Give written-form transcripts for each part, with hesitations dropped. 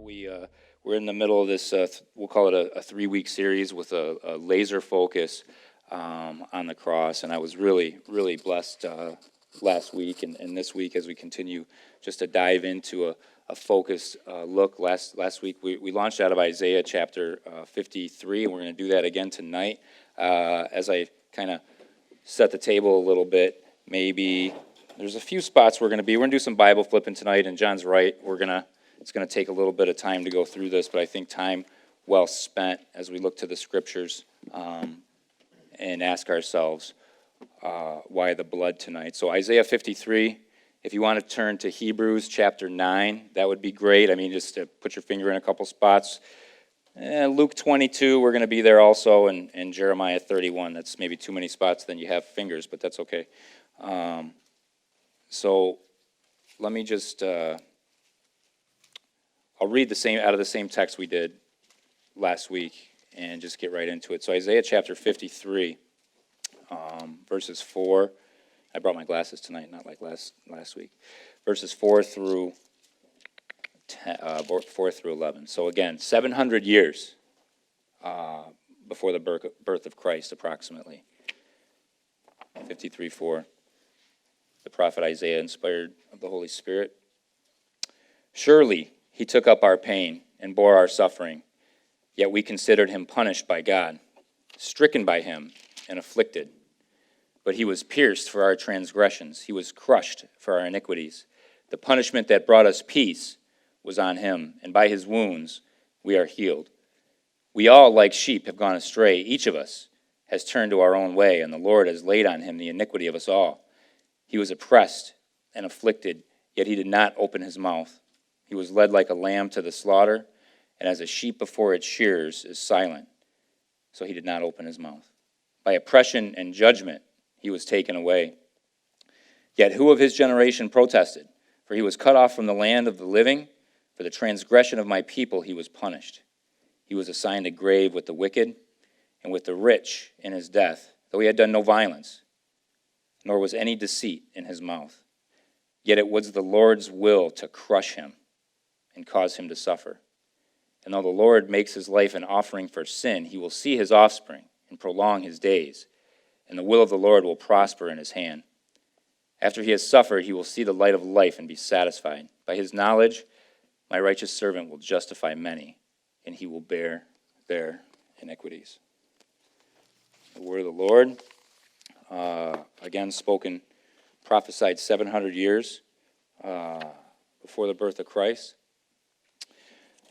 We're in the middle of this, we'll call it a 3-week series with a laser focus on the cross, and I was really, really blessed last week and this week as we continue just to dive into a focused look. Last week we launched out of Isaiah chapter 53, and we're going to do that again tonight. As I kind of set the table a little bit, maybe there's a few spots we're going to do some Bible flipping tonight, and John's right, it's going to take a little bit of time to go through this, but I think time well spent as we look to the scriptures and ask ourselves why the blood tonight. So Isaiah 53, if you want to turn to Hebrews chapter 9, that would be great. I mean, just to put your finger in a couple spots. Luke 22, we're going to be there also, and Jeremiah 31. That's maybe too many spots, then you have fingers, but that's okay. So let me just... I'll read out of the same text we did last week and just get right into it. So Isaiah chapter 53, verses 4. I brought my glasses tonight, not like last week. Verses 4 through 11. So again, 700 years before the birth of Christ, approximately. 53:4. The prophet Isaiah, inspired of the Holy Spirit. Surely he took up our pain and bore our suffering, yet we considered him punished by God, stricken by him and afflicted. But he was pierced for our transgressions, he was crushed for our iniquities. The punishment that brought us peace was on him, and by his wounds we are healed. We all, like sheep, have gone astray. Each of us has turned to our own way, and the Lord has laid on him the iniquity of us all. He was oppressed and afflicted, yet he did not open his mouth. He was led like a lamb to the slaughter, and as a sheep before its shearers is silent, so he did not open his mouth. By oppression and judgment he was taken away. Yet who of his generation protested? For he was cut off from the land of the living. For the transgression of my people he was punished. He was assigned a grave with the wicked and with the rich in his death, though he had done no violence, nor was any deceit in his mouth. Yet it was the Lord's will to crush him and cause him to suffer. And though the Lord makes his life an offering for sin, he will see his offspring and prolong his days, and the will of the Lord will prosper in his hand. After he has suffered, he will see the light of life and be satisfied. By his knowledge, my righteous servant will justify many, and he will bear their iniquities. The word of the Lord, again spoken, prophesied 700 years before the birth of Christ.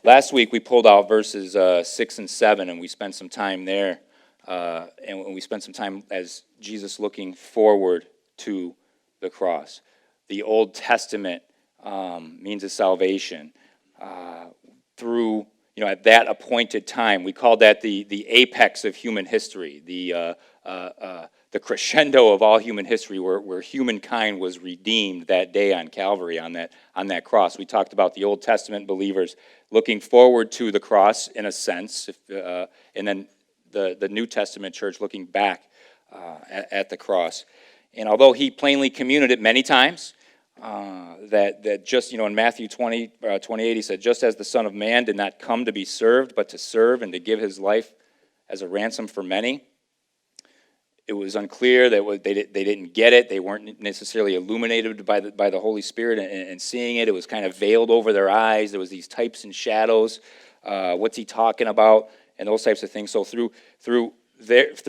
Last week we pulled out verses 6 and 7, and we spent some time there, and we spent some time as Jesus looking forward to the cross. The Old Testament means of salvation through, at that appointed time. We called that the apex of human history, the crescendo of all human history, where humankind was redeemed that day on Calvary, on that cross. We talked about the Old Testament believers looking forward to the cross in a sense, and then the New Testament church looking back at the cross. And although he plainly communicated many times that just, in Matthew 20:28, he said, just as the Son of Man did not come to be served, but to serve and to give his life as a ransom for many. It was unclear that they didn't get it. They weren't necessarily illuminated by the Holy Spirit and seeing it. It was kind of veiled over their eyes. There was these types and shadows. What's he talking about? And those types of things. So through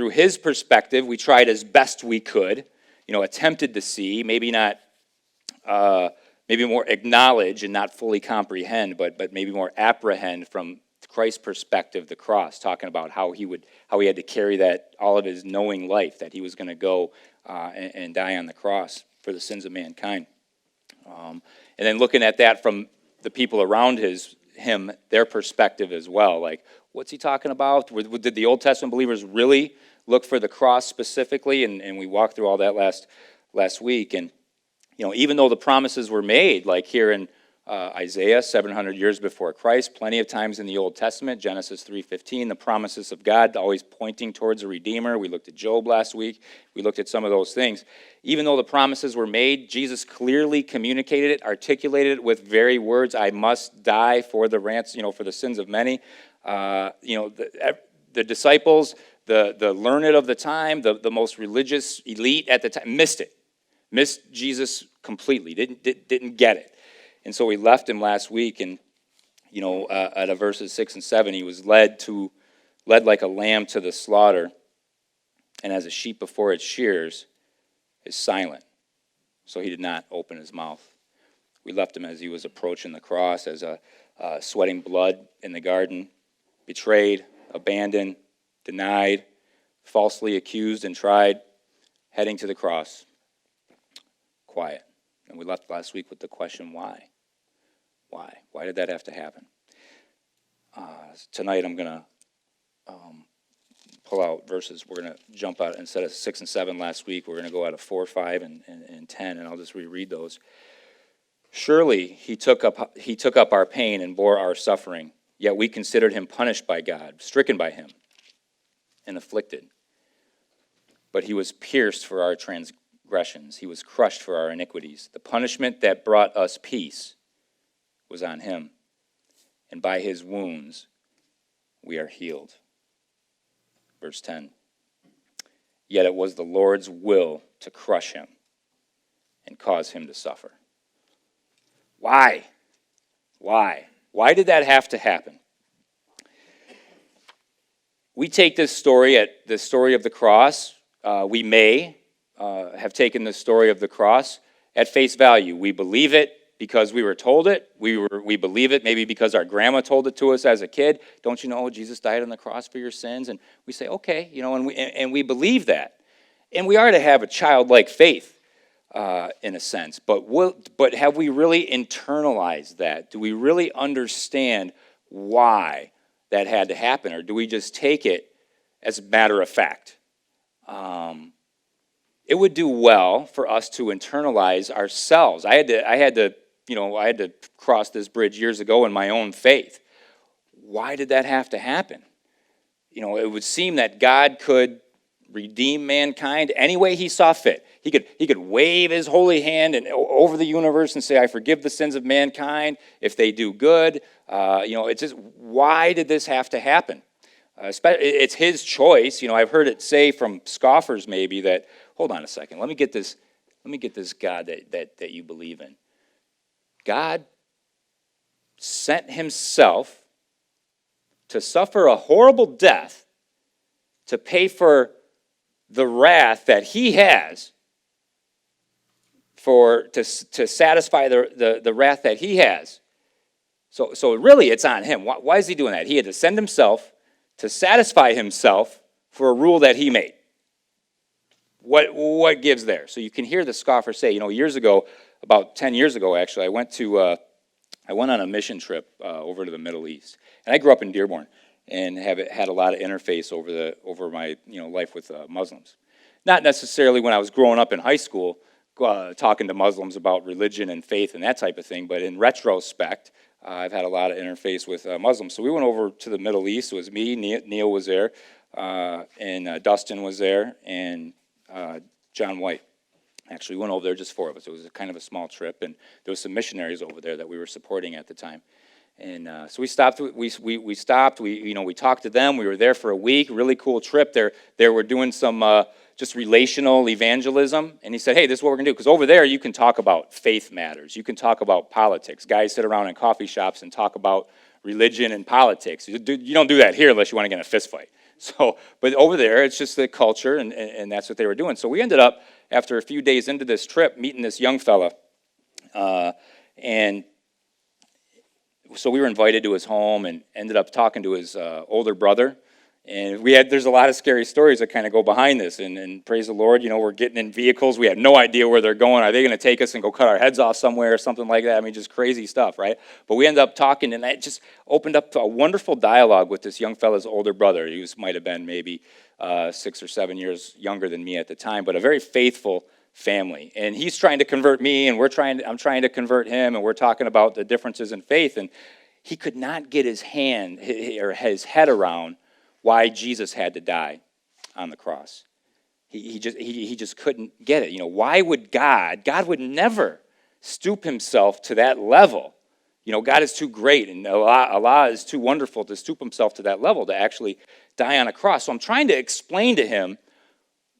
his perspective, we tried as best we could, attempted to see, maybe not, maybe more acknowledge and not fully comprehend, but maybe more apprehend from Christ's perspective, the cross, talking about how he had to carry that all of his knowing life, that he was going to go and die on the cross for the sins of mankind. And then looking at that from the people around him, their perspective as well, like, what's he talking about? Did the Old Testament believers really look for the cross specifically? And we walked through all that last week. And even though the promises were made, like here in Isaiah, 700 years before Christ, plenty of times in the Old Testament, Genesis 3:15, the promises of God always pointing towards a Redeemer. We looked at Job last week. We looked at some of those things. Even though the promises were made, Jesus clearly communicated it, articulated it with very words, I must die for the ransom, for the sins of many. The disciples, the learned of the time, the most religious elite at the time, missed it. Missed Jesus completely, didn't get it. And so we left him last week, and out of verses 6 and 7, he was led like a lamb to the slaughter, and as a sheep before its shears is silent. So he did not open his mouth. We left him as he was approaching the cross, as sweating blood in the garden, betrayed, abandoned, denied, falsely accused and tried, heading to the cross. Quiet. And we left last week with the question, why? Why? Why did that have to happen? Tonight I'm going to pull out verses. We're going to jump out, instead of 6 and 7 last week, we're going to go out of 4, 5, and 10, and I'll just reread those. Surely he took up our pain and bore our suffering, yet we considered him punished by God, stricken by him, and afflicted. But he was pierced for our transgressions. He was crushed for our iniquities. The punishment that brought us peace was on him, and by his wounds we are healed. Verse 10. Yet it was the Lord's will to crush him and cause him to suffer. Why? Why? Why did that have to happen? We take this story at the story of the cross. We may have taken the story of the cross at face value. We believe it because we were told it. We believe it maybe because our grandma told it to us as a kid. Don't you know Jesus died on the cross for your sins? And we say, okay, and we believe that. And we are to have a childlike faith in a sense. But have we really internalized that? Do we really understand why that had to happen? Or do we just take it as a matter of fact? It would do well for us to internalize ourselves. I had to cross this bridge years ago in my own faith. Why did that have to happen? It would seem that God could redeem mankind any way he saw fit. He could wave his holy hand over the universe and say, I forgive the sins of mankind if they do good. It's just, why did this have to happen? It's his choice. I've heard it say from scoffers maybe that, hold on a second, let me get this God that you believe in. God sent himself to suffer a horrible death to pay for the wrath that he has, to satisfy the wrath that he has. So really it's on him. Why is he doing that? He had to send himself to satisfy himself for a rule that he made. What gives there? So you can hear the scoffer say, years ago, about 10 years ago actually, I went on a mission trip over to the Middle East. And I grew up in Dearborn and had a lot of interface over my life with Muslims. Not necessarily when I was growing up in high school, talking to Muslims about religion and faith and that type of thing, but in retrospect, I've had a lot of interface with Muslims. So we went over to the Middle East. It was me, Neil was there, and Dustin was there, and John White. Actually, we went over there, just 4 of us. It was kind of a small trip, and there was some missionaries over there that we were supporting at the time. And so we stopped. We stopped. We talked to them. We were there for a week. Really cool trip. They were doing some just relational evangelism. And he said, "Hey, this is what we're gonna do." Because over there, you can talk about faith matters. You can talk about politics. Guys sit around in coffee shops and talk about religion and politics. You don't do that here unless you want to get in a fist fight. So, but over there, it's just the culture, and that's what they were doing. So we ended up, after a few days into this trip, meeting this young fella, and so we were invited to his home and ended up talking to his older brother. And there's a lot of scary stories that kind of go behind this. And praise the Lord, we're getting in vehicles. We have no idea where they're going. Are they going to take us and go cut our heads off somewhere or something like that? I mean, just crazy stuff, right? But we ended up talking, and that just opened up to a wonderful dialogue with this young fella's older brother. He might have been maybe 6 or 7 years younger than me at the time, but a very faithful family. And he's trying to convert me, and I'm trying to convert him, and we're talking about the differences in faith. And he could not get his head around why Jesus had to die on the cross. He just couldn't get it. Why would God would never stoop himself to that level. God is too great, and Allah is too wonderful to stoop himself to that level, to actually die on a cross. So I'm trying to explain to him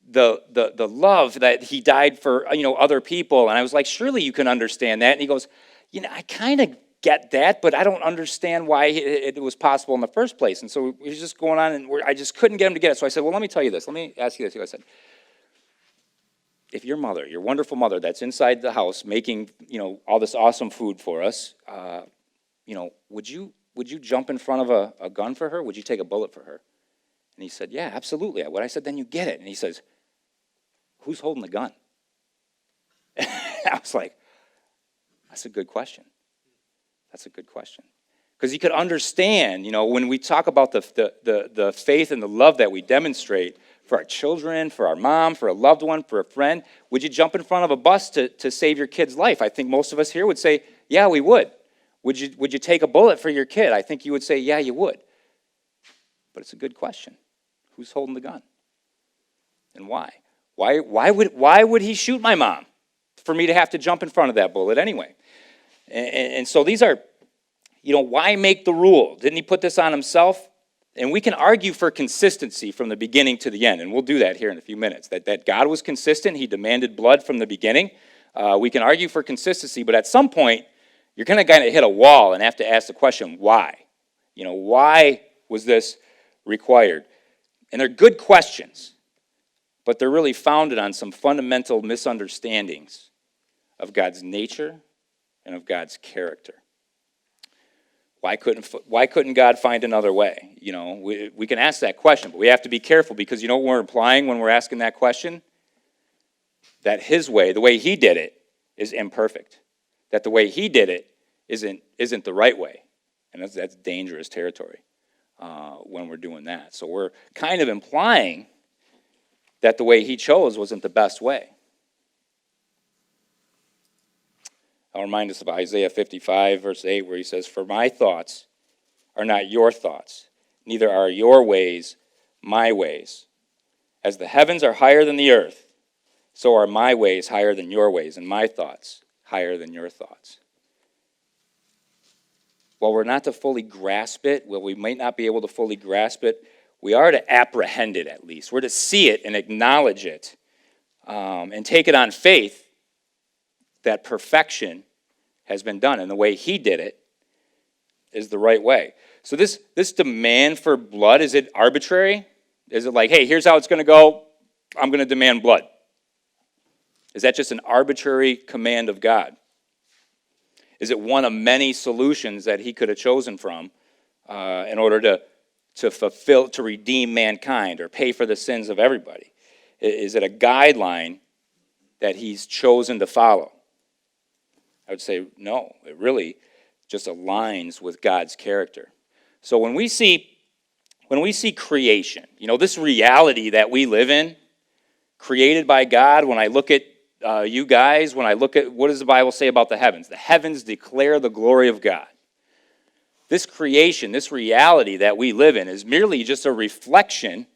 the love that he died for, other people. And I was like, surely you can understand that. And he goes, I kind of get that, but I don't understand why it was possible in the first place. And so we were just going on, and I just couldn't get him to get it. So I said, well, let me tell you this. Let me ask you this. I said, if your mother, your wonderful mother that's inside the house making, all this awesome food for us, would you jump in front of a gun for her? Would you take a bullet for her? And he said, yeah, absolutely, I would. I said, then you get it. And he says, who's holding the gun? I was like, that's a good question. That's a good question. Because he could understand, when we talk about the faith and the love that we demonstrate for our children, for our mom, for a loved one, for a friend, would you jump in front of a bus to save your kid's life? I think most of us here would say, yeah, we would. Would you take a bullet for your kid? I think you would say, yeah, you would. But it's a good question. Who's holding the gun? And why? Why would he shoot my mom for me to have to jump in front of that bullet anyway? And so these are, why make the rule? Didn't he put this on himself? And we can argue for consistency from the beginning to the end, and we'll do that here in a few minutes, that God was consistent. He demanded blood from the beginning. We can argue for consistency, but at some point, you're going to kind of hit a wall and have to ask the question, why? Why was this required? And they're good questions, but they're really founded on some fundamental misunderstandings of God's nature and of God's character. Why couldn't God find another way? We can ask that question, but we have to be careful, because what we're implying when we're asking that question? That his way, the way he did it, is imperfect. That the way he did it isn't the right way. And that's dangerous territory when we're doing that. So we're kind of implying that the way he chose wasn't the best way. I'll remind us of Isaiah 55, verse 8, where he says, "For my thoughts are not your thoughts, neither are your ways my ways. As the heavens are higher than the earth, so are my ways higher than your ways, and my thoughts higher than your thoughts." While we're not to fully grasp it, we might not be able to fully grasp it, we are to apprehend it at least. We're to see it and acknowledge it and take it on faith that perfection has been done, and the way he did it is the right way. So this demand for blood, is it arbitrary? Is it like, hey, here's how it's going to go, I'm going to demand blood? Is that just an arbitrary command of God? Is it one of many solutions that he could have chosen from in order to redeem mankind or pay for the sins of everybody? Is it a guideline that he's chosen to follow? I would say no. It really just aligns with God's character. So when we see creation, this reality that we live in, created by God, when I look at you guys, when I look at what does the Bible say about the heavens? The heavens declare the glory of God. This creation, this reality that we live in, is merely just a reflection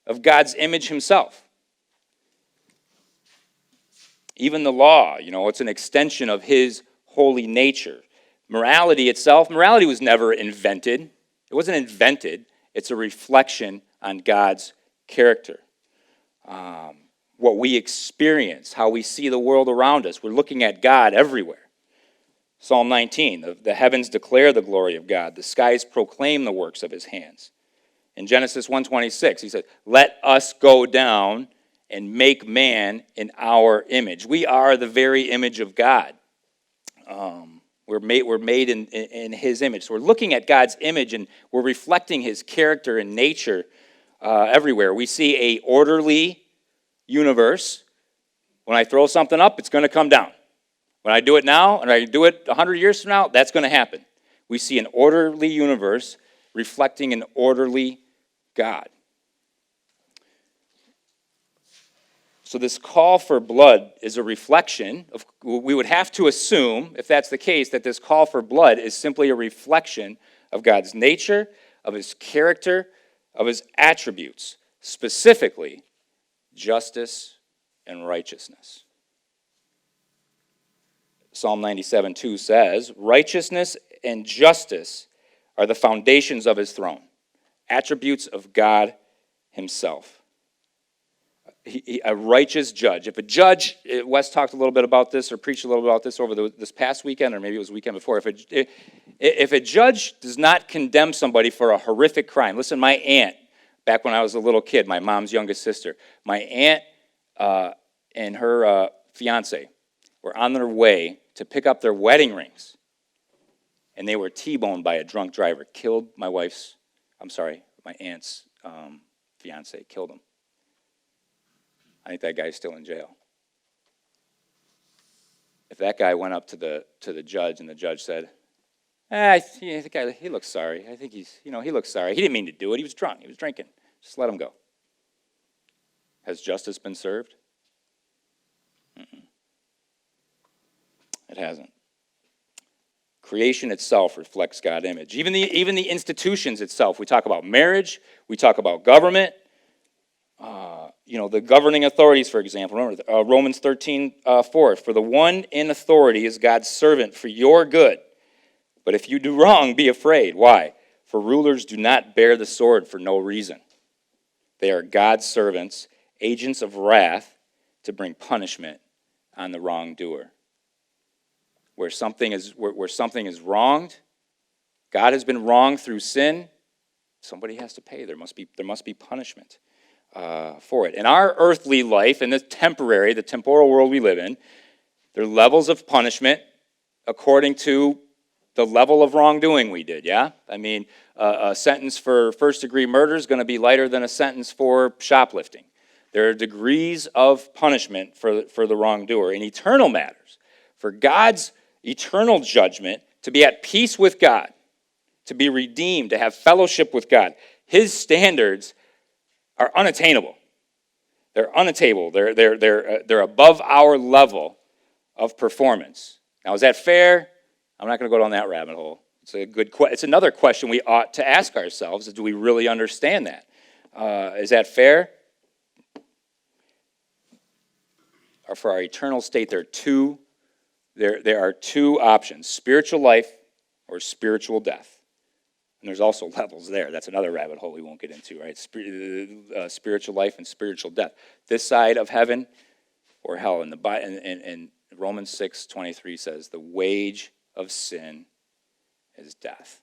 of God's image himself. Even the law, it's an extension of his holy nature. Morality itself, morality was never invented. It wasn't invented. It's a reflection on God's character. What we experience, how we see the world around us. We're looking at God everywhere. Psalm 19, the heavens declare the glory of God. The skies proclaim the works of his hands. In Genesis 1:26, he said, "Let us go down and make man in our image." We are the very image of God. We're made in his image. So we're looking at God's image, and we're reflecting his character and nature everywhere. We see a orderly universe. When I throw something up, it's going to come down. When I do it now, and I do it 100 years from now, that's going to happen. We see an orderly universe reflecting an orderly God. So this call for blood is a reflection of, we would have to assume, if that's the case, that this call for blood is simply a reflection of God's nature, of his character, of his attributes, specifically justice and righteousness. Psalm 97:2 says, righteousness and justice are the foundations of his throne, attributes of God himself. A righteous judge. If a judge, Wes talked a little bit about this or preached a little bit about this over this past weekend, or maybe it was the weekend before. If a judge does not condemn somebody for a horrific crime, listen, my aunt, back when I was a little kid, my mom's youngest sister, my aunt and her fiance were on their way to pick up their wedding rings, and they were T-boned by a drunk driver, killed my aunt's fiance, killed him. I think that guy's still in jail. If that guy went up to the judge and the judge said, the guy, he looks sorry. I think he looks sorry. He didn't mean to do it. He was drunk. He was drinking. Just let him go. Has justice been served? It hasn't. Creation itself reflects God's image. Even the institutions itself. We talk about marriage. We talk about government. The governing authorities, for example. Remember, Romans 13:4. For the one in authority is God's servant for your good. But if you do wrong, be afraid. Why? For rulers do not bear the sword for no reason. They are God's servants, agents of wrath to bring punishment on the wrongdoer. Where something is wronged, God has been wronged through sin, somebody has to pay. There must be punishment for it. In our earthly life, in the temporal world we live in, there are levels of punishment according to the level of wrongdoing we did, yeah? I mean, a sentence for first-degree murder is going to be lighter than a sentence for shoplifting. There are degrees of punishment for the wrongdoer. In eternal matters, for God's eternal judgment, to be at peace with God, to be redeemed, to have fellowship with God, his standards are unattainable. They're unattainable. They're above our level of performance. Now, is that fair? I'm not going to go down that rabbit hole. It's another question we ought to ask ourselves: is do we really understand that? Is that fair? Or for our eternal state, there are two options: spiritual life or spiritual death. And there's also levels there. That's another rabbit hole we won't get into, right? Spiritual life and spiritual death. This side of heaven or hell. And Romans 6:23 says, the wage of sin is death.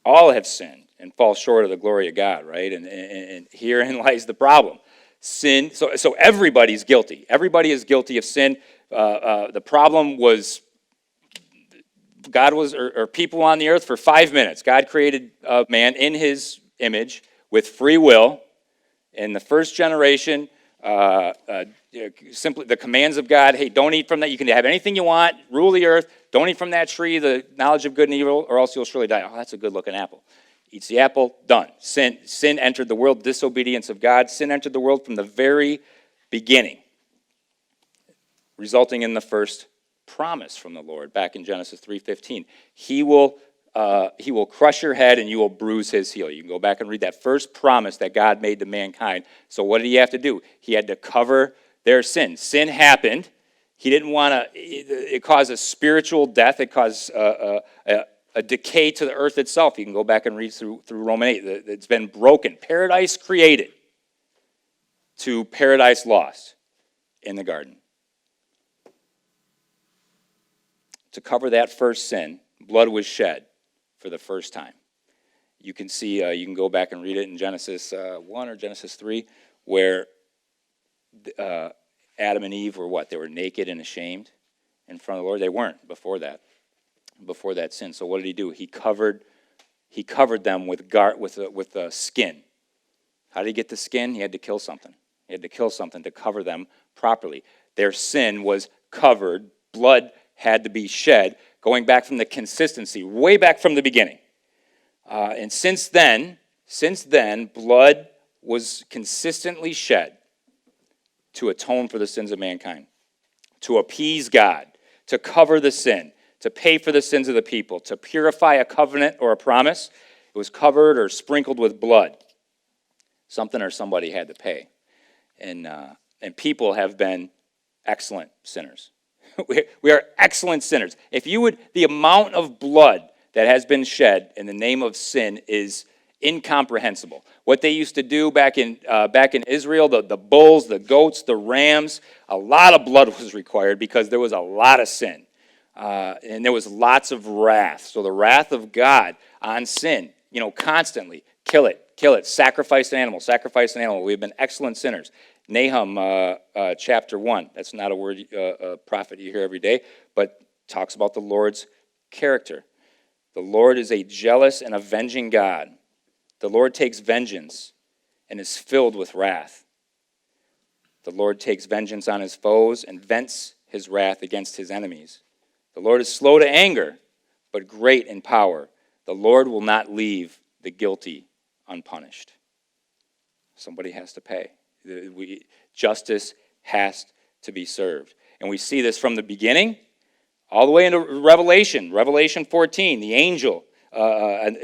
All have sinned and fall short of the glory of God, right? And herein lies the problem. Sin, so everybody's guilty. Everybody is guilty of sin. The problem was people on the earth for 5 minutes. God created man in his image with free will. In the first generation, simply the commands of God: hey, don't eat from that. You can have anything you want. Rule the earth. Don't eat from that tree, the knowledge of good and evil, or else you'll surely die. Oh, that's a good-looking apple. Eats the apple, done. Sin entered the world, disobedience of God. Sin entered the world from the very beginning, resulting in the first promise from the Lord back in Genesis 3:15. He will crush your head and you will bruise his heel. You can go back and read that first promise that God made to mankind. So what did he have to do? He had to cover their sin. Sin happened. He didn't want to. It caused a spiritual death. It caused a decay to the earth itself. You can go back and read through Romans 8. It's been broken. Paradise created to paradise lost in the garden. To cover that first sin, blood was shed for the first time. You can see, you can go back and read it in Genesis 1 or Genesis 3, where Adam and Eve were what? They were naked and ashamed in front of the Lord. They weren't before that sin. So what did he do? He covered them with a skin. How did he get the skin? He had to kill something. He had to kill something to cover them properly. Their sin was covered. Blood had to be shed, going back from the consistency, way back from the beginning. And since then, blood was consistently shed to atone for the sins of mankind, to appease God, to cover the sin, to pay for the sins of the people, to purify a covenant or a promise. It was covered or sprinkled with blood. Something or somebody had to pay. And people have been excellent sinners. We are excellent sinners. The amount of blood that has been shed in the name of sin is incomprehensible. What they used to do back in Israel, the bulls, the goats, the rams, a lot of blood was required because there was a lot of sin. And there was lots of wrath. So the wrath of God on sin, constantly, kill it, sacrifice an animal. We've been excellent sinners. Nahum chapter 1, that's not a word, a prophet you hear every day, but talks about the Lord's character. The Lord is a jealous and avenging God. The Lord takes vengeance and is filled with wrath. The Lord takes vengeance on his foes and vents his wrath against his enemies. The Lord is slow to anger, but great in power. The Lord will not leave the guilty unpunished. Somebody has to pay. Justice has to be served. And we see this from the beginning all the way into Revelation 14, the angel and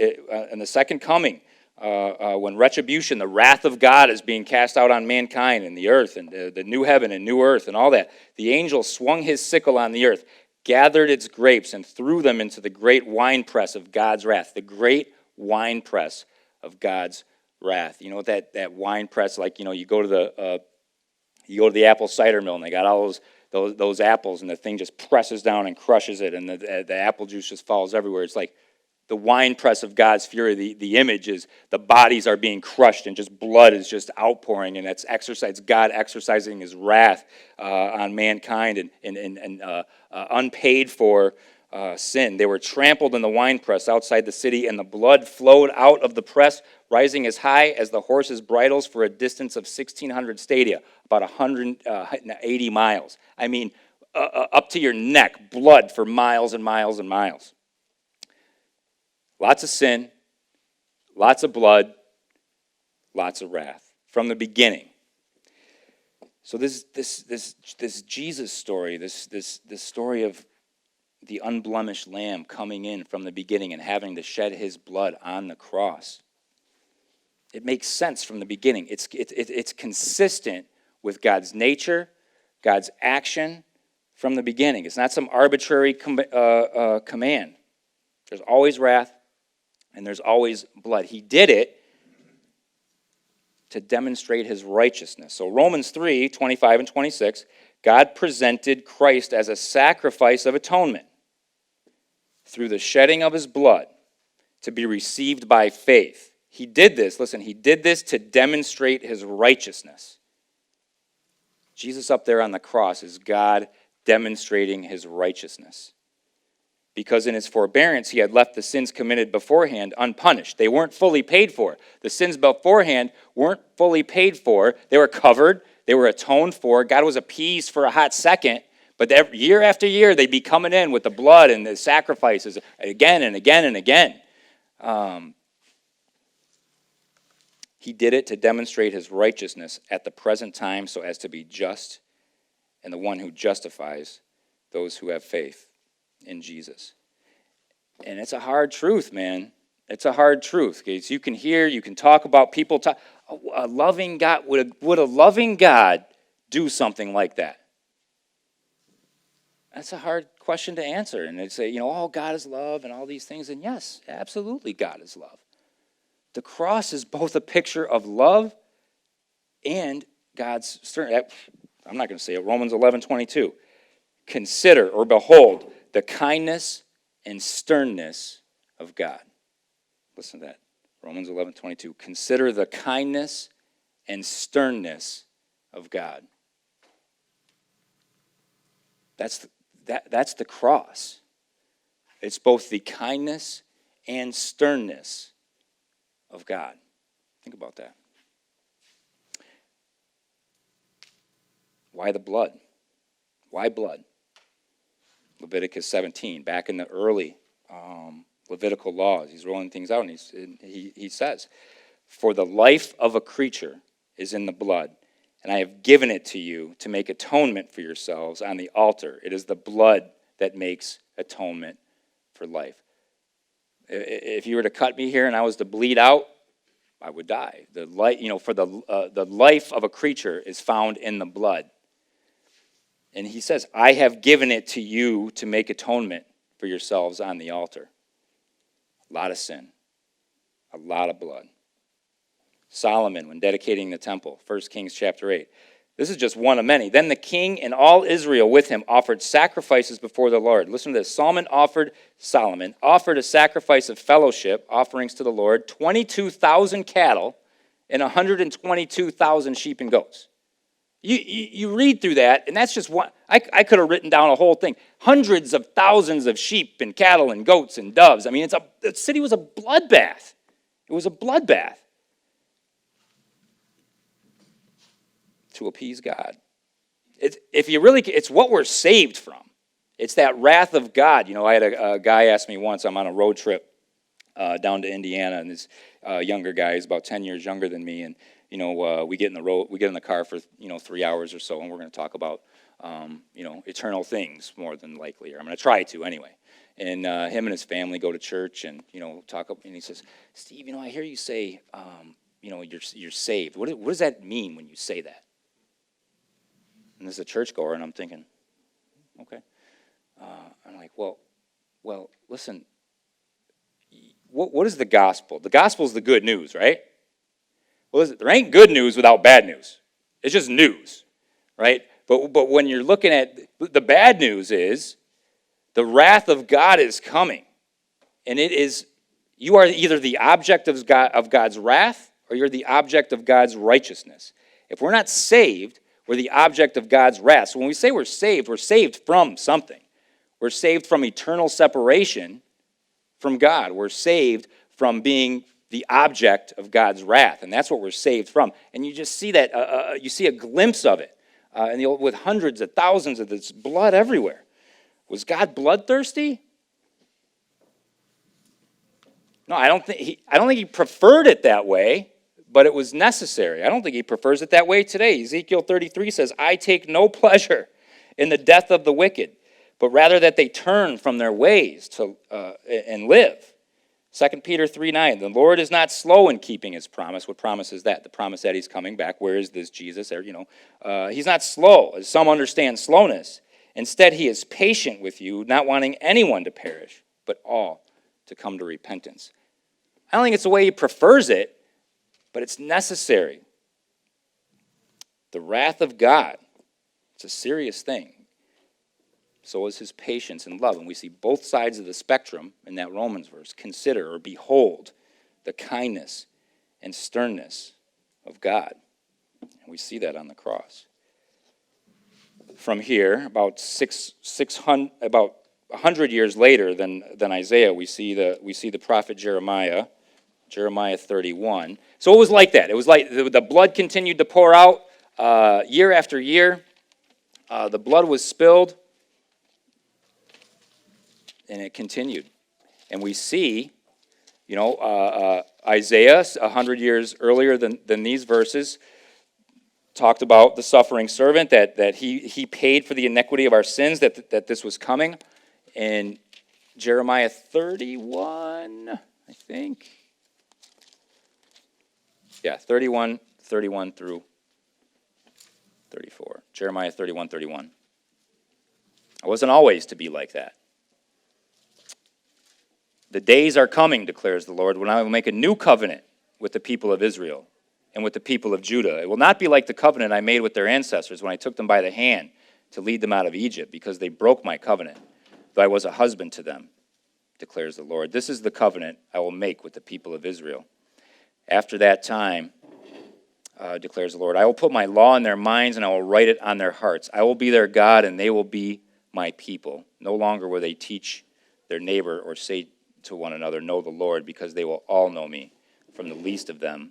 the second coming, when retribution, the wrath of God is being cast out on mankind and the earth and the new heaven and new earth and all that. The angel swung his sickle on the earth, gathered its grapes, and threw them into the great winepress of God's wrath, the great winepress of God's wrath. You know what that wine press, like, you go to the apple cider mill and they got all those apples and the thing just presses down and crushes it and the apple juice just falls everywhere. It's like the wine press of God's fury. The image is the bodies are being crushed and just blood is just outpouring, and that's God exercising his wrath on mankind and unpaid for sin. They were trampled in the winepress outside the city, and the blood flowed out of the press, rising as high as the horses' bridles for a distance of 1,600 stadia, about 180 miles. I mean, up to your neck, blood for miles and miles and miles. Lots of sin, lots of blood, lots of wrath from the beginning. So this Jesus story, this story of the unblemished lamb coming in from the beginning and having to shed his blood on the cross, it makes sense from the beginning. It's consistent with God's nature, God's action from the beginning. It's not some arbitrary command. There's always wrath and there's always blood. He did it to demonstrate his righteousness. So Romans 3, 25 and 26, God presented Christ as a sacrifice of atonement through the shedding of his blood to be received by faith. He did this, he did this to demonstrate his righteousness. Jesus up there on the cross is God demonstrating his righteousness. Because in his forbearance, he had left the sins committed beforehand unpunished. They weren't fully paid for. The sins beforehand weren't fully paid for. They were covered. They were atoned for. God was appeased for a hot second. But year after year, they'd be coming in with the blood and the sacrifices again and again and again. He did it to demonstrate his righteousness at the present time so as to be just and the one who justifies those who have faith in Jesus. And it's a hard truth, man. It's a hard truth. Because you can hear, you can talk about people talk. A loving God, would a loving God do something like that? That's a hard question to answer. And they say, God is love and all these things. And yes, absolutely, God is love. The cross is both a picture of love and God's stern. I'm not going to say it. Romans 11:22. Consider or behold the kindness and sternness of God. Listen to that. Romans 11:22. Consider the kindness and sternness of God. That's the cross. It's both the kindness and sternness of God. Think about that. Why the blood? Why blood? Leviticus 17, back in the early Levitical laws, he's rolling things out, and he says, For the life of a creature is in the blood, and I have given it to you to make atonement for yourselves on the altar. It is the blood that makes atonement for life. If you were to cut me here and I was to bleed out, I would die. The life of a creature is found in the blood. And he says, I have given it to you to make atonement for yourselves on the altar. A lot of sin. A lot of blood. Solomon, when dedicating the temple, 1 Kings chapter 8. This is just one of many. Then the king and all Israel with him offered sacrifices before the Lord. Listen to this. Solomon offered a sacrifice of fellowship, offerings to the Lord, 22,000 cattle and 122,000 sheep and goats. You read through that, and that's just one. I could have written down a whole thing. Hundreds of thousands of sheep and cattle and goats and doves. I mean, the city was a bloodbath. It was a bloodbath to appease God. It's what we're saved from. It's that wrath of God. I had a guy ask me once, I'm on a road trip down to Indiana, and this younger guy is about 10 years younger than me, and we get in the car for 3 hours or so, and we're going to talk about eternal things more than likely, or I'm going to try to anyway. And him and his family go to church and talk up, and he says, Steve, I hear you say you're saved. What does that mean when you say that? And this is a churchgoer, and I'm thinking, okay. I'm like, well, listen. What is the gospel? The gospel is the good news, right? Well, there ain't good news without bad news. It's just news, right? But when you're looking at the bad news is the wrath of God is coming, and you are either the object of God's wrath or you're the object of God's righteousness. If we're not saved, we're the object of God's wrath. So when we say we're saved from something. We're saved from eternal separation from God. We're saved from being the object of God's wrath, and that's what we're saved from. And you just see that, you see a glimpse of it with hundreds of thousands of this blood everywhere. Was God bloodthirsty? No, I don't think he preferred it that way, but it was necessary. I don't think he prefers it that way today. Ezekiel 33 says, I take no pleasure in the death of the wicked, but rather that they turn from their ways and live. 2 Peter 3:9, the Lord is not slow in keeping his promise. What promise is that? The promise that he's coming back. Where is this Jesus? He's not slow, as some understand slowness. Instead, he is patient with you, not wanting anyone to perish, but all to come to repentance. I don't think it's the way he prefers it, but it's necessary. The wrath of God, it's a serious thing. So is his patience and love. And we see both sides of the spectrum in that Romans verse. Consider or behold the kindness and sternness of God. And we see that on the cross. From here, about 100 years later than Isaiah, we see the prophet Jeremiah 31. So it was like that. It was like the blood continued to pour out year after year. The blood was spilled. And it continued. And we see, Isaiah, 100 years earlier than these verses, talked about the suffering servant, that he paid for the iniquity of our sins, that this was coming. In Jeremiah 31, I think. Yeah, 31 through 34. Jeremiah 31:31. I wasn't always to be like that. The days are coming, declares the Lord, when I will make a new covenant with the people of Israel and with the people of Judah. It will not be like the covenant I made with their ancestors when I took them by the hand to lead them out of Egypt, because they broke my covenant, though I was a husband to them, declares the Lord. This is the covenant I will make with the people of Israel. After that time, declares the Lord, I will put my law in their minds and I will write it on their hearts. I will be their God and they will be my people. No longer will they teach their neighbor or say to one another, know the Lord, because they will all know me, from the least of them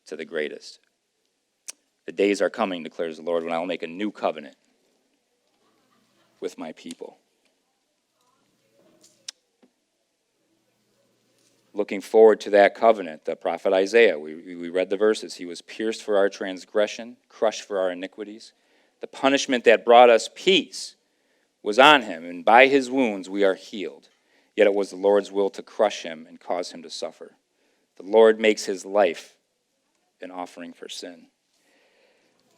to the greatest. The days are coming, declares the Lord, when I will make a new covenant with my people. looking forward to that covenant. The prophet Isaiah, we read the verses. He was pierced for our transgression, crushed for our iniquities. The punishment that brought us peace was on him, and by his wounds we are healed. Yet it was the Lord's will to crush him and cause him to suffer. The Lord makes his life an offering for sin.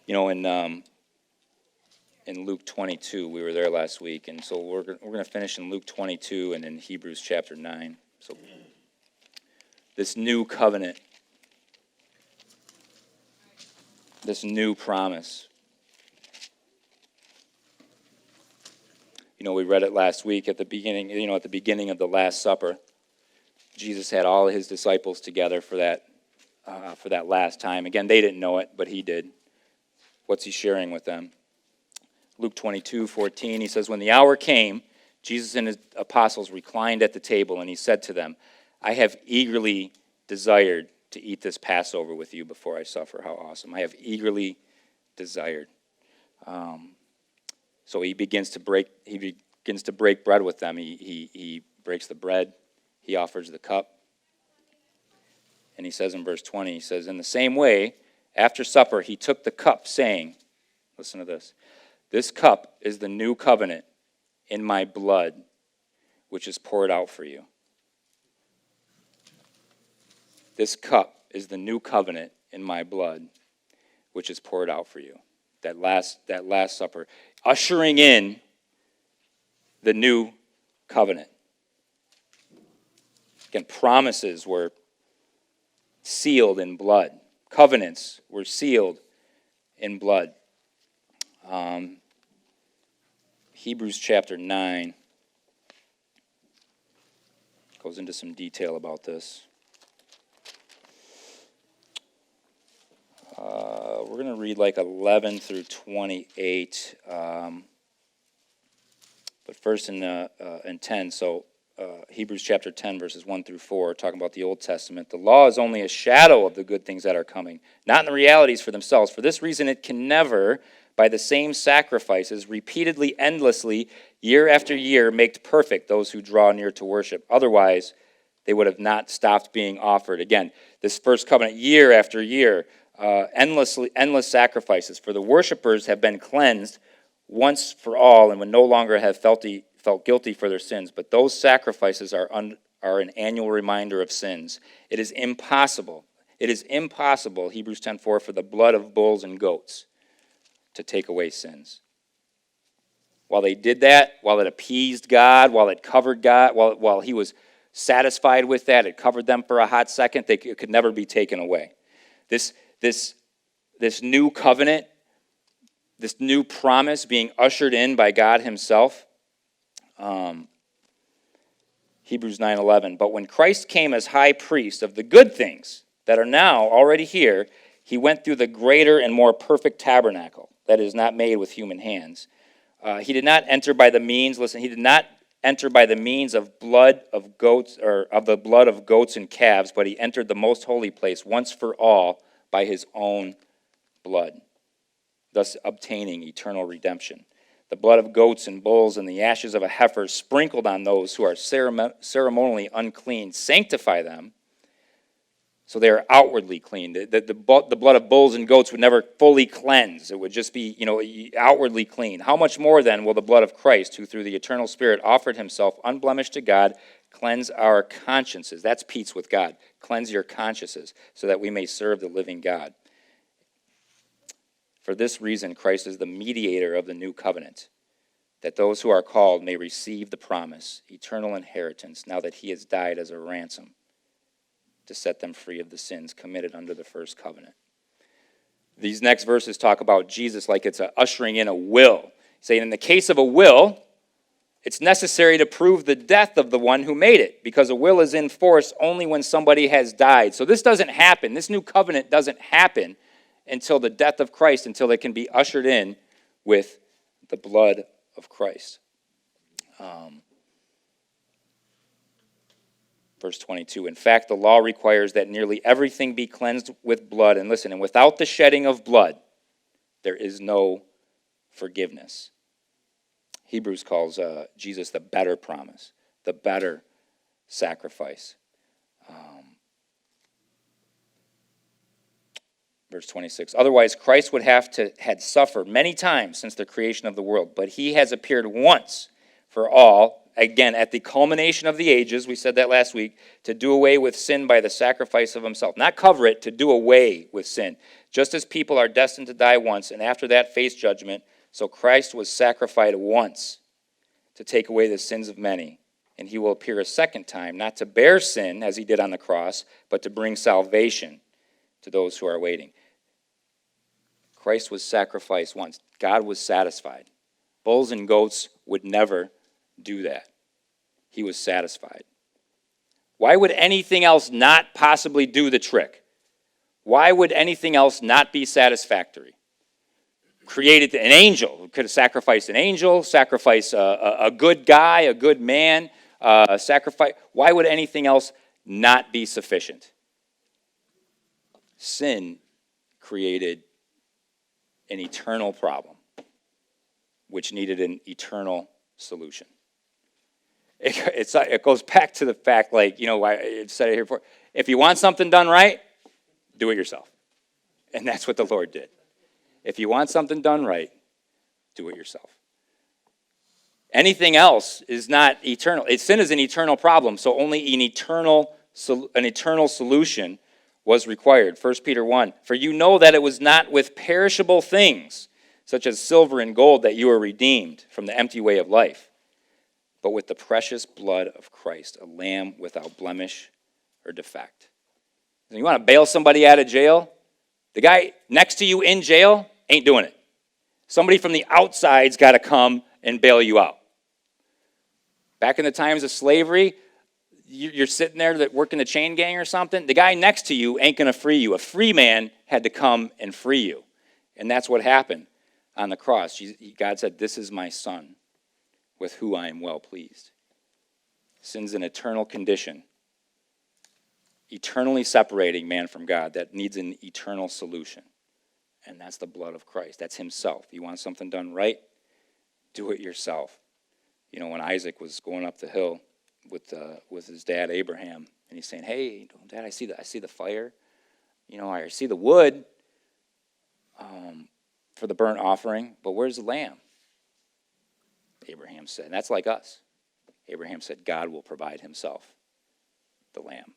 You know, in Luke 22, we were there last week, and so we're going to finish in Luke 22 and in Hebrews chapter 9. So this new covenant, this new promise. You know, we read it last week at the beginning of the Last Supper. Jesus had all of his disciples together for that last time. Again, they didn't know it, but he did. What's he sharing with them? Luke 22:14, he says, when the hour came, Jesus and his apostles reclined at the table, and he said to them, I have eagerly desired to eat this Passover with you before I suffer. How awesome. I have eagerly desired. So he begins to break bread with them. He breaks the bread. He offers the cup. And he says in verse 20, he says, in the same way, after supper, he took the cup, saying, listen to this, this cup is the new covenant in my blood, which is poured out for you. This cup is the new covenant in my blood, which is poured out for you. That last supper, ushering in the new covenant. Again, promises were sealed in blood. Covenants were sealed in blood. Hebrews chapter 9 goes into some detail about this. We're going to read like 11 through 28, but first in 10. So Hebrews chapter 10, verses 1 through 4, talking about the Old Testament. The law is only a shadow of the good things that are coming, not in the realities for themselves. For this reason, it can never, by the same sacrifices, repeatedly, endlessly, year after year, make perfect those who draw near to worship. Otherwise, they would have not stopped being offered. Again, this first covenant, year after year, endless sacrifices. For the worshipers have been cleansed once for all and would no longer have felt guilty for their sins. But those sacrifices are an annual reminder of sins. It is impossible, Hebrews 10:4, for the blood of bulls and goats to take away sins. While they did that, while it appeased God, while it covered God, while he was satisfied with that, it covered them for a hot second, it could never be taken away. This new covenant, this new promise being ushered in by God himself. Hebrews 9:11. But when Christ came as high priest of the good things that are now already here, he went through the greater and more perfect tabernacle that is not made with human hands. He did not enter by the means, he did not enter by the means of blood of goats, or of the blood of goats and calves, but he entered the most holy place once for all by his own blood, thus obtaining eternal redemption. The blood of goats and bulls and the ashes of a heifer sprinkled on those who are ceremonially unclean sanctify them, so they are outwardly clean. The blood of bulls and goats would never fully cleanse. It would just be, outwardly clean. How much more then will the blood of Christ, who through the eternal Spirit offered himself unblemished to God, cleanse our consciences? That's peace with God. Cleanse your consciences so that we may serve the living God. For this reason, Christ is the mediator of the new covenant, that those who are called may receive the promise, eternal inheritance, now that he has died as a ransom to set them free of the sins committed under the first covenant. These next verses talk about Jesus like it's ushering in a will. Saying in the case of a will, it's necessary to prove the death of the one who made it, because a will is in force only when somebody has died. So this doesn't happen. This new covenant doesn't happen until the death of Christ, until it can be ushered in with the blood of Christ. Verse 22, in fact, the law requires that nearly everything be cleansed with blood. And listen, and without the shedding of blood, there is no forgiveness. Hebrews calls Jesus the better promise, the better sacrifice. Verse 26, otherwise Christ would had suffered many times since the creation of the world, but he has appeared once for all, again, at the culmination of the ages, we said that last week, to do away with sin by the sacrifice of himself. Not cover it, to do away with sin. Just as people are destined to die once, and after that face judgment, so Christ was sacrificed once to take away the sins of many. And he will appear a second time, not to bear sin, as he did on the cross, but to bring salvation to those who are waiting. Christ was sacrificed once. God was satisfied. Bulls and goats would never do that. He was satisfied. Why would anything else not possibly do the trick? Why would anything else not be satisfactory? Created an angel. Could have sacrificed an angel, sacrifice a good guy, a good man, sacrifice. Why would anything else not be sufficient? Sin created an eternal problem, which needed an eternal solution. It goes back to the fact, like, I said it here before, if you want something done right, do it yourself. And that's what the Lord did. If you want something done right, do it yourself. Anything else is not eternal. Sin is an eternal problem, so only an eternal solution was required. 1 Peter 1, for you know that it was not with perishable things, such as silver and gold, that you were redeemed from the empty way of life, but with the precious blood of Christ, a lamb without blemish or defect. And you want to bail somebody out of jail? The guy next to you in jail ain't doing it. Somebody from the outside's got to come and bail you out. Back in the times of slavery, you're sitting there working the chain gang or something. The guy next to you ain't going to free you. A free man had to come and free you. And that's what happened on the cross. God said, this is my son with who I am well pleased. Sin's an eternal condition, eternally separating man from God that needs an eternal solution. And that's the blood of Christ. That's himself. You want something done right? Do it yourself. When Isaac was going up the hill with his dad Abraham, and he's saying, "Hey, Dad, I see the fire. I see the wood for the burnt offering, but where's the lamb?" Abraham said, and that's like us. Abraham said, "God will provide himself the lamb,"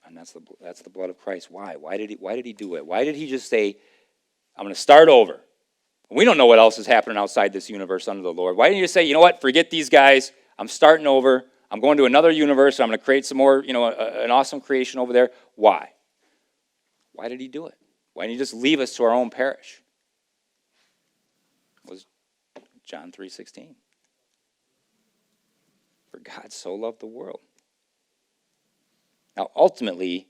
and that's the blood of Christ. Why? Why did he do it? Why did he just say, "I'm going to start over"? We don't know what else is happening outside this universe under the Lord. Why didn't you say, "You know what? Forget these guys. I'm starting over. I'm going to another universe. I'm going to create some more, an awesome creation over there"? Why? Why did he do it? Why didn't he just leave us to our own perish? It was John 3:16. For God so loved the world. Now, ultimately,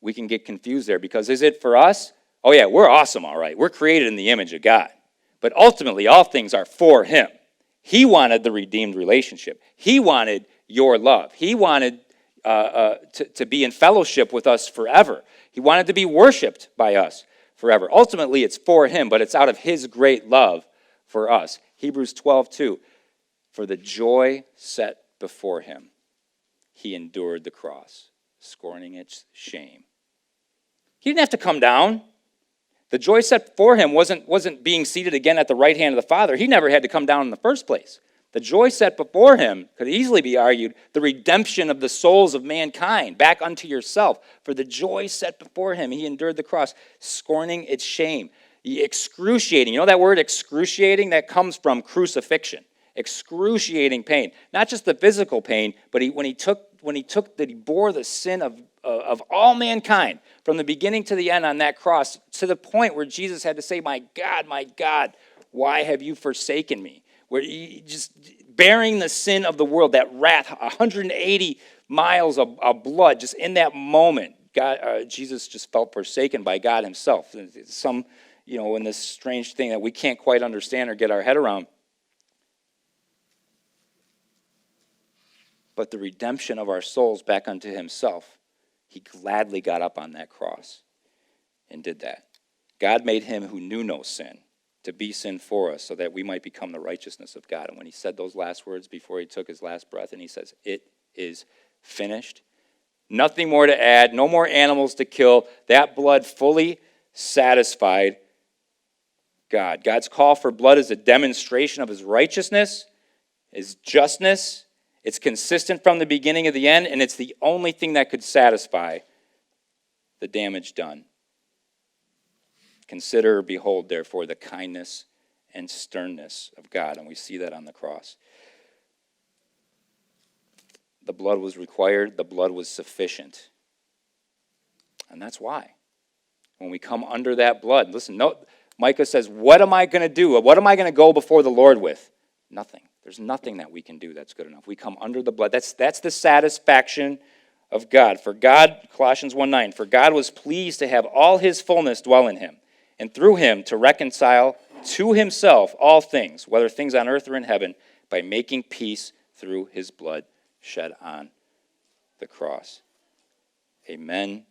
we can get confused there because is it for us? Oh yeah, we're awesome, all right. We're created in the image of God. But ultimately, all things are for him. He wanted the redeemed relationship. He wanted your love. He wanted to be in fellowship with us forever. He wanted to be worshipped by us forever. Ultimately, it's for him, but it's out of his great love for us. Hebrews 12:2, for the joy set before him, he endured the cross, scorning its shame. He didn't have to come down. The joy set before him wasn't being seated again at the right hand of the Father. He never had to come down in the first place. The joy set before him could easily be argued the redemption of the souls of mankind back unto yourself. For the joy set before him, he endured the cross, scorning its shame. Excruciating. You know that word excruciating? That comes from crucifixion. Excruciating pain. Not just the physical pain, but he bore the sin of all mankind from the beginning to the end on that cross, to the point where Jesus had to say, my God, why have you forsaken me? Where he just bearing the sin of the world, that wrath, 180 miles of blood, just in that moment, Jesus just felt forsaken by God himself. Some, in this strange thing that we can't quite understand or get our head around. But the redemption of our souls back unto himself, he gladly got up on that cross and did that. God made him who knew no sin to be sin for us so that we might become the righteousness of God. And when he said those last words before he took his last breath and he says, it is finished, Nothing more to add, no more animals to kill. That blood fully satisfied God. God's call for blood is a demonstration of his righteousness, his justness. It's consistent from the beginning to the end, and it's the only thing that could satisfy the damage done. Consider, behold, therefore, the kindness and sternness of God, and we see that on the cross. The blood was required, the blood was sufficient. And that's why. When we come under that blood, listen, no, Micah says, what am I going to do? What am I going to go before the Lord with? Nothing. There's nothing that we can do that's good enough. We come under the blood. That's the satisfaction of God. For God, Colossians 1:9, for God was pleased to have all his fullness dwell in him, and through him to reconcile to himself all things, whether things on earth or in heaven, by making peace through his blood shed on the cross. Amen